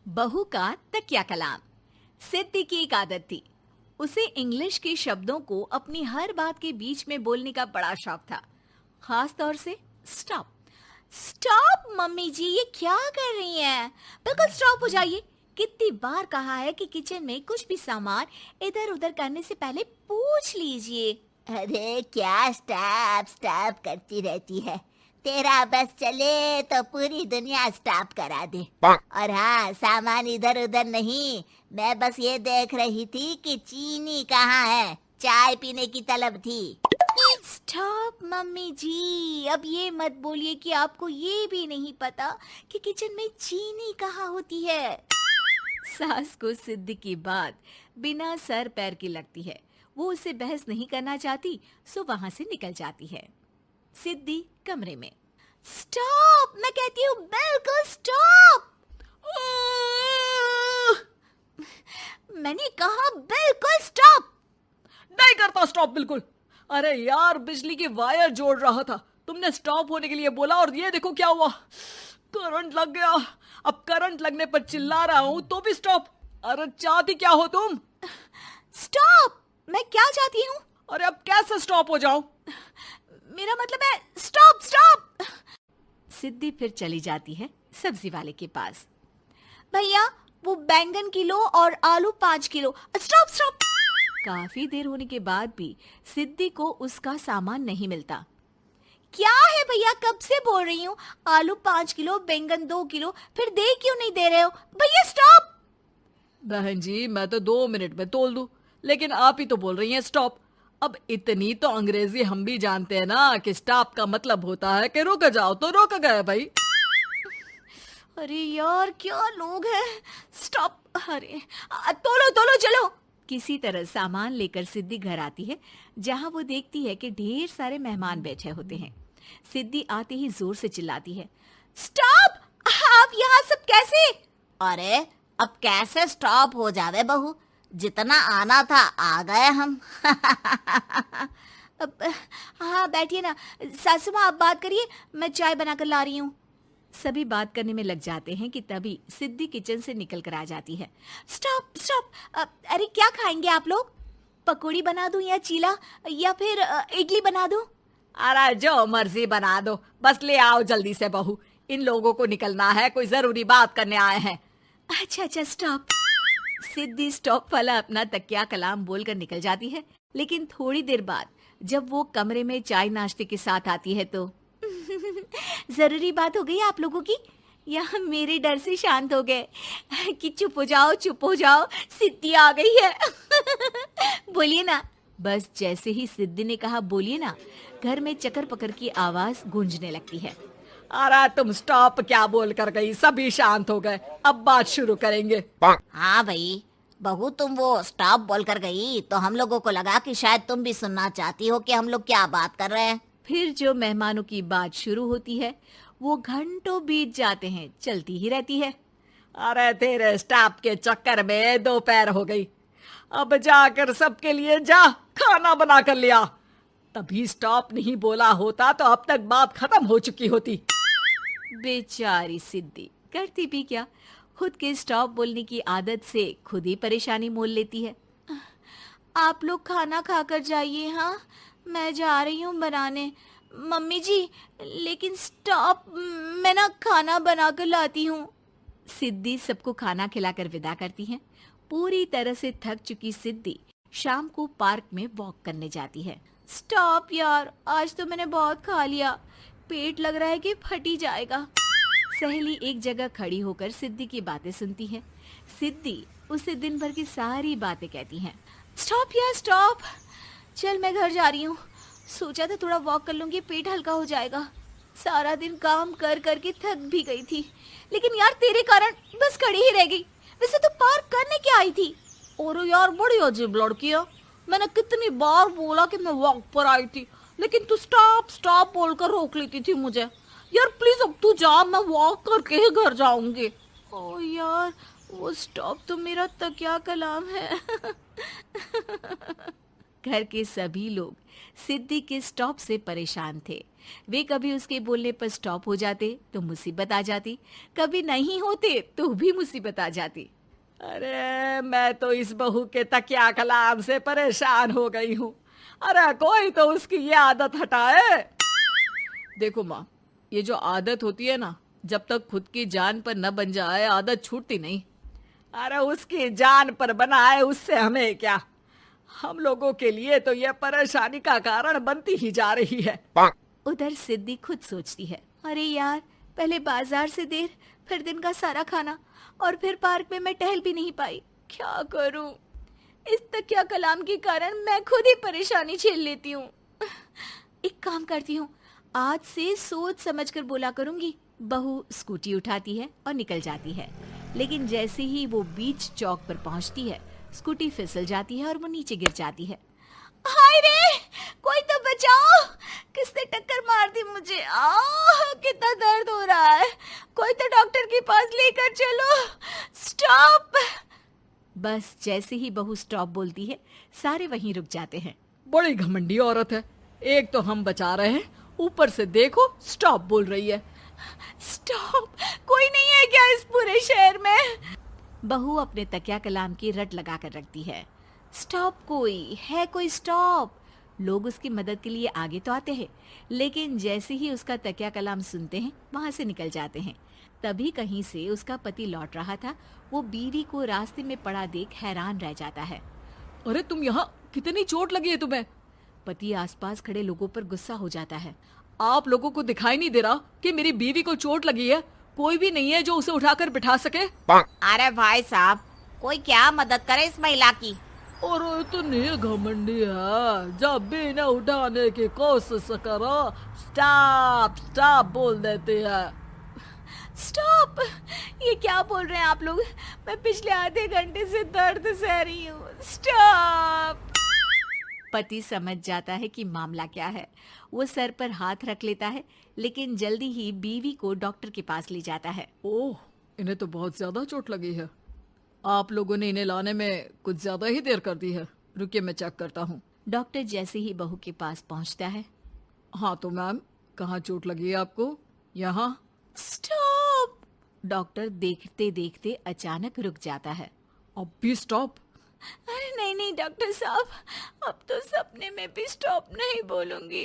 बहू का तकिया कलाम। सिद्धि की एक आदत थी। उसे इंग्लिश के शब्दों को अपनी हर बात के बीच में बोलने का बड़ा शौक था, खास तौर से स्टॉप। स्टॉप मम्मी जी, ये क्या कर रही हैं? बिल्कुल स्टॉप हो जाइए। कितनी बार कहा है कि किचन में कुछ भी सामान इधर उधर करने से पहले पूछ लीजिए। अरे क्या स्टॉप स्टॉप करती रहती है। तेरा बस चले तो पूरी दुनिया स्टॉप करा दे। और हाँ, सामान इधर उधर नहीं, मैं बस ये देख रही थी कि चीनी कहाँ है। चाय पीने की तलब थी। स्टॉप मम्मी जी, अब ये मत बोलिए कि आपको ये भी नहीं पता कि किचन में चीनी कहाँ होती है। सास को सिद्धि की बात बिना सर पैर की लगती है। वो उससे बहस नहीं करना चाहती, सो वहां से निकल जाती है। सिद्धि कमरे में। स्टॉप, मैं कहती हूँ बिल्कुल स्टॉप। मैंने कहा बिल्कुल स्टॉप। नहीं करता स्टॉप बिल्कुल। अरे यार, बिजली की वायर जोड़ रहा था, तुमने स्टॉप होने के लिए बोला और ये देखो क्या हुआ, करंट लग गया। अब करंट लगने पर चिल्ला रहा हूं तो भी स्टॉप। अरे चाहती क्या हो तुम? स्टॉप, मैं क्या चाहती हूँ? अरे अब कैसे स्टॉप हो जाऊं? मेरा मतलब है स्टॉप स्टॉप। सिद्धि फिर चली जाती है सब्जी वाले के पास। भैया, वो बैंगन किलो और आलू 5 किलो। Stop stop. काफी देर होने के बाद भी सिद्धि को उसका सामान नहीं मिलता। क्या है भैया, कब से बोल रही हूँ आलू 5 किलो, बैंगन 2 किलो, फिर दे क्यों नहीं दे रहे हो? भैया स्टॉप। बहन जी, मैं तो 2 मिनट में तोल दूं, लेकिन आप ही तो बोल रही हैं स्टॉप। अब इतनी तो अंग्रेजी हम भी जानते हैं ना कि स्टॉप का मतलब होता है कि रुक जाओ, तो रुक गए भाई। अरे यार, क्या लोग हैं। स्टॉप। अरे तोलो तोलो चलो। किसी तरह सामान लेकर सिद्धि घर आती है, जहां वो देखती है कि ढेर सारे मेहमान बैठे होते हैं। सिद्धि आते ही जोर से चिल्लाती है, स्टॉप! आप यहाँ सब कैसे? अरे अब कैसे स्टॉप हो जावे बहू, जितना आना था आ गए हम। अब हाँ, बैठिए ना। सासू माँ, आप बात करिए, मैं चाय बनाकर ला रही हूँ। सभी बात करने में लग जाते हैं कि तभी सिद्धि किचन से निकल कर आ जाती है। Stop stop. अरे क्या खाएंगे आप लोग? पकौड़ी बना दूं या चीला, या फिर इडली बना दूं? अरे जो मर्जी बना दो, बस ले आओ जल्दी से बहू, इन लोगों को निकलना है, कोई जरूरी बात करने आए हैं। अच्छा अच्छा, स्टॉप। सिद्धि स्टॉप वाला अपना तकिया कलाम बोलकर निकल जाती है, लेकिन थोड़ी देर बाद जब वो कमरे में चाय नाश्ते के साथ आती है तो जरूरी बात हो गई आप लोगों की, या मेरे डर से शांत हो गए कि चुप हो जाओ, सिद्धि आ गई है। बोलिए ना। बस जैसे ही सिद्धि ने कहा बोलिए ना, घर में चकर पकर की आवाज गूंजने लगती है। अरे तुम स्टॉप क्या बोल कर गई, सभी शांत हो गए, अब बात शुरू करेंगे। हाँ भाई, बहू तुम वो स्टॉप बोल कर गई तो हम लोगों को लगा कि शायद तुम भी सुनना चाहती हो कि हम लोग क्या बात कर रहे हैं। फिर जो मेहमानों की बात शुरू होती है वो घंटों बीत जाते हैं, चलती ही रहती है। अरे तेरे स्टॉप के चक्कर में दोपहर हो गई, अब जाकर सबके लिए जा खाना बना कर लिया। तभी स्टॉप नहीं बोला होता तो अब तक बात खत्म हो चुकी होती। बेचारी सिद्धि करती भी क्या, खुद के स्टॉप बोलने की आदत से खुद ही परेशानी मोल लेती है। आप लोग खाना खाकर जाइए, हाँ मैं जा रही हूँ बनाने। मम्मी जी, लेकिन स्टॉप, मैं ना खाना बनाकर लाती हूँ। सिद्धि सबको खाना खिलाकर विदा करती है। पूरी तरह से थक चुकी सिद्धि शाम को पार्क में वॉक करने जाती है। स्टॉप यार, आज तो मैंने बहुत खा लिया, पेट लग रहा है कि फट ही जाएगा। सहेली एक जगह खड़ी होकर सिद्धि की बातें सुनती है। सिद्धि उसे दिन भर की सारी बातें कहती हैं। स्टॉप यार स्टॉप, चल मैं घर जा रही हूँ। सोचा था थोड़ा वॉक कर लूंगी, पेट हल्का हो जाएगा। सारा दिन काम कर कर के थक भी गई थी, लेकिन यार तेरे कारण बस खड़ी ही रह गई। वैसे तो पार्क करने क्या आई थी? और यार बड़ी अजीब लड़की है, मैंने कितनी बार बोला कि मैं वॉक पर आई थी, लेकिन तू स्टॉप स्टॉप बोलकर रोक लेती थी मुझे। यार प्लीज अब तू जा, मैं वॉक करके ही घर जाऊंगी। ओ यार, वो स्टॉप तो मेरा तकिया कलाम है। घर के सभी लोग सिद्धि के स्टॉप से परेशान थे। वे कभी उसके बोलने पर स्टॉप हो जाते तो मुसीबत आ जाती, कभी नहीं होते तो भी मुसीबत आ जाती। अरे मैं तो इस बहू के तकिया कलाम से परेशान हो गई हूँ। अरे कोई तो उसकी ये आदत हटाए। देखो माँ, ये जो आदत होती है ना, जब तक खुद की जान पर न बन जाए आदत छूटती नहीं। अरे उसकी जान पर बनाए उससे हमें क्या, हम लोगों के लिए तो ये परेशानी का कारण बनती ही जा रही है। उधर सिद्धि खुद सोचती है, अरे यार, पहले बाजार से देर, फिर दिन का सारा खाना, और फिर पार्क में मैं टहल भी नहीं पाई। क्या करूं? इस तकिया कलाम के कारण मैं खुद ही परेशानी झेल लेती हूँ। एक काम करती हूँ, आज से सोच समझ कर बोला करूंगी। बहू स्कूटी उठाती है और निकल जाती है, लेकिन जैसे ही वो बीच चौक पर पहुंचती है, स्कूटी फिसल जाती है और वो नीचे गिर जाती है। हाय रे, कोई तो बचाओ, किसने टक्कर मार दी मुझे? कितना दर्द हो रहा है, कोई तो डॉक्टर के पास लेकर चलो। स्टॉप। बस जैसे ही बहू स्टॉप बोलती है, सारे वहीं रुक जाते हैं। बड़ी घमंडी औरत है, एक तो हम बचा रहे हैं, ऊपर से देखो स्टॉप बोल रही है। स्टॉप, कोई नहीं है क्या इस पूरे शहर में? बहू अपने तकिया कलाम की रट लगा कर रखती है। स्टॉप, कोई है? कोई स्टॉप? लोग उसकी मदद के लिए आगे तो आते हैं, लेकिन जैसे ही उसका तकिया कलाम सुनते हैं, वहां से निकल जाते हैं। तभी कहीं से उसका पति लौट रहा था। वो बीवी को रास्ते में पड़ा देख हैरान रह जाता है। अरे तुम यहाँ, कितनी चोट लगी है तुम्हें? पति आसपास खड़े लोगों पर गुस्सा हो जाता है। आप लोगों को दिखाई नहीं दे रहा कि मेरी बीवी को चोट लगी है? कोई भी नहीं है जो उसे उठाकर बिठा सके? अरे भाई साहब, कोई क्या मदद करे इस महिला की? और इतनी घमंडी है, जब भी इन्हें उठाने की कोशिश करो स्टॉप स्टॉप बोल देती है। स्टॉप! ये क्या बोल रहे हैं आप लोग? मैं पिछले आधे घंटे से दर्द सह रही हूँ। स्टॉप! पति समझ जाता है कि मामला क्या है। वो सर पर हाथ रख लेता है, लेकिन जल्दी ही बीवी को डॉक्टर के पास ले जाता है। ओह, इन्हें तो बहुत ज्यादा चोट लगी है। आप लोगों ने इन्हें लाने में कुछ ज्यादा ही देर कर दी है। रुकिए, मैं चेक करता हूँ। डॉक्टर जैसे ही बहू के पास पहुँचता है। हाँ तो मैम, कहाँ चोट लगी है आपको? यहाँ? स्टॉप! डॉक्टर देखते देखते अचानक रुक जाता है। अब भी स्टॉप? अरे नहीं नहीं डॉक्टर साहब, अब तो सपने में भी स्टॉप नहीं बोलूंगी।